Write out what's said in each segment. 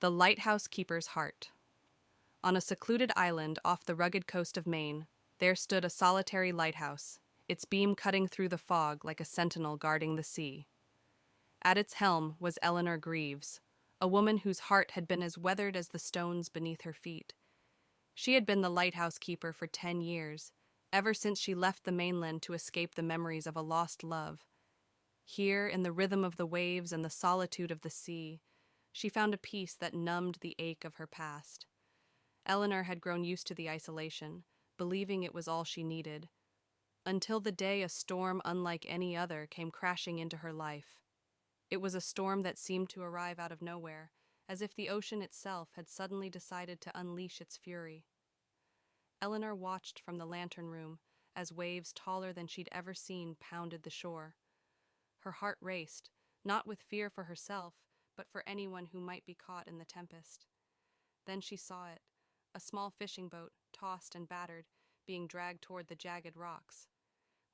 The Lighthouse Keeper's Heart. On a secluded island off the rugged coast of Maine, there stood a solitary lighthouse, its beam cutting through the fog like a sentinel guarding the sea. At its helm was Eleanor Greaves, a woman whose heart had been as weathered as the stones beneath her feet. She had been the lighthouse keeper for 10 years, ever since she left the mainland to escape the memories of a lost love. Here, in the rhythm of the waves and the solitude of the sea, she found a peace that numbed the ache of her past. Eleanor had grown used to the isolation, believing it was all she needed, until the day a storm unlike any other came crashing into her life. It was a storm that seemed to arrive out of nowhere, as if the ocean itself had suddenly decided to unleash its fury. Eleanor watched from the lantern room as waves taller than she'd ever seen pounded the shore. Her heart raced, not with fear for herself, but for anyone who might be caught in the tempest. Then she saw it, a small fishing boat, tossed and battered, being dragged toward the jagged rocks.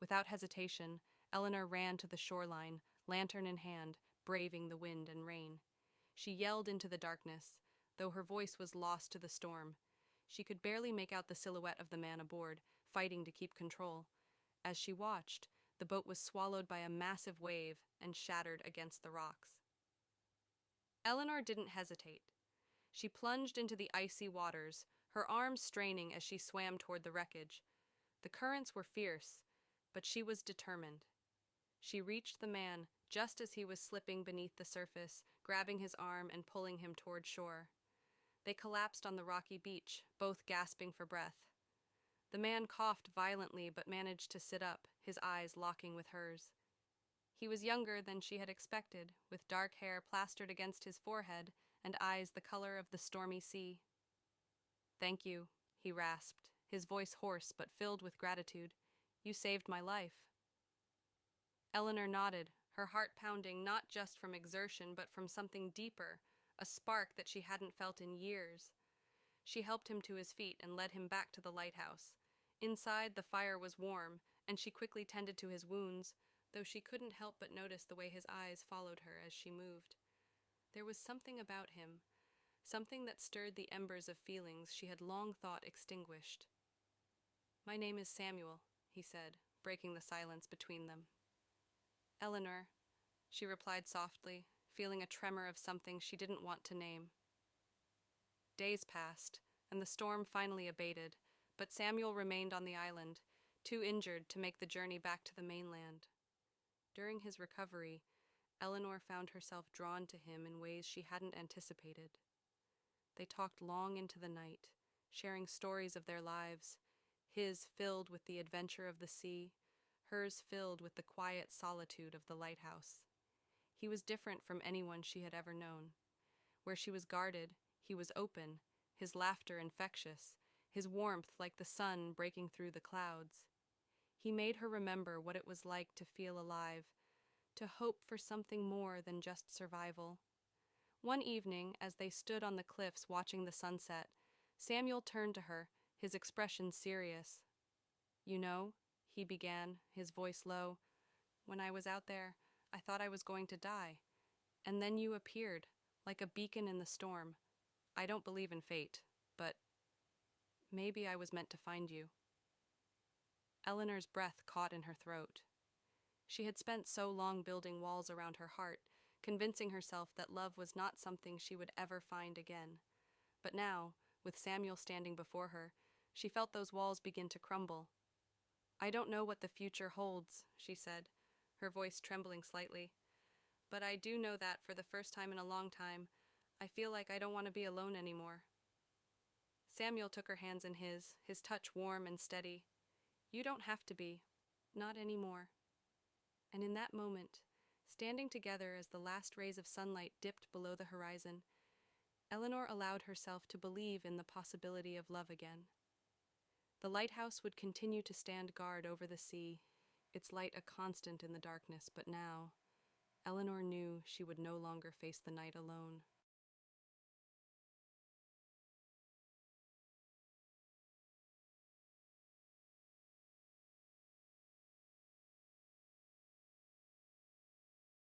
Without hesitation, Eleanor ran to the shoreline, lantern in hand, braving the wind and rain. She yelled into the darkness, though her voice was lost to the storm. She could barely make out the silhouette of the man aboard, fighting to keep control. As she watched, the boat was swallowed by a massive wave and shattered against the rocks. Eleanor didn't hesitate. She plunged into the icy waters, her arms straining as she swam toward the wreckage. The currents were fierce, but she was determined. She reached the man just as he was slipping beneath the surface, grabbing his arm and pulling him toward shore. They collapsed on the rocky beach, both gasping for breath. The man coughed violently but managed to sit up, his eyes locking with hers. He was younger than she had expected, with dark hair plastered against his forehead and eyes the color of the stormy sea. "Thank you," he rasped, his voice hoarse but filled with gratitude. "You saved my life." Eleanor nodded, her heart pounding not just from exertion but from something deeper, a spark that she hadn't felt in years. She helped him to his feet and led him back to the lighthouse. Inside, the fire was warm, and she quickly tended to his wounds, though she couldn't help but notice the way his eyes followed her as she moved. There was something about him, something that stirred the embers of feelings she had long thought extinguished. "My name is Samuel," he said, breaking the silence between them. "Eleanor," she replied softly, feeling a tremor of something she didn't want to name. Days passed, and the storm finally abated, but Samuel remained on the island, too injured to make the journey back to the mainland. During his recovery, Eleanor found herself drawn to him in ways she hadn't anticipated. They talked long into the night, sharing stories of their lives, his filled with the adventure of the sea, hers filled with the quiet solitude of the lighthouse. He was different from anyone she had ever known. Where she was guarded, he was open, his laughter infectious, his warmth like the sun breaking through the clouds. He made her remember what it was like to feel alive, to hope for something more than just survival. One evening, as they stood on the cliffs watching the sunset, Samuel turned to her, his expression serious. "You know," he began, his voice low, "when I was out there, I thought I was going to die. And then you appeared, like a beacon in the storm. I don't believe in fate, but maybe I was meant to find you." Eleanor's breath caught in her throat. She had spent so long building walls around her heart, convincing herself that love was not something she would ever find again. But now, with Samuel standing before her, she felt those walls begin to crumble. "I don't know what the future holds," she said, her voice trembling slightly. "But I do know that, for the first time in a long time, I feel like I don't want to be alone anymore." Samuel took her hands in his touch warm and steady. "You don't have to be. Not anymore." And in that moment, standing together as the last rays of sunlight dipped below the horizon, Eleanor allowed herself to believe in the possibility of love again. The lighthouse would continue to stand guard over the sea, its light a constant in the darkness, but now, Eleanor knew she would no longer face the night alone.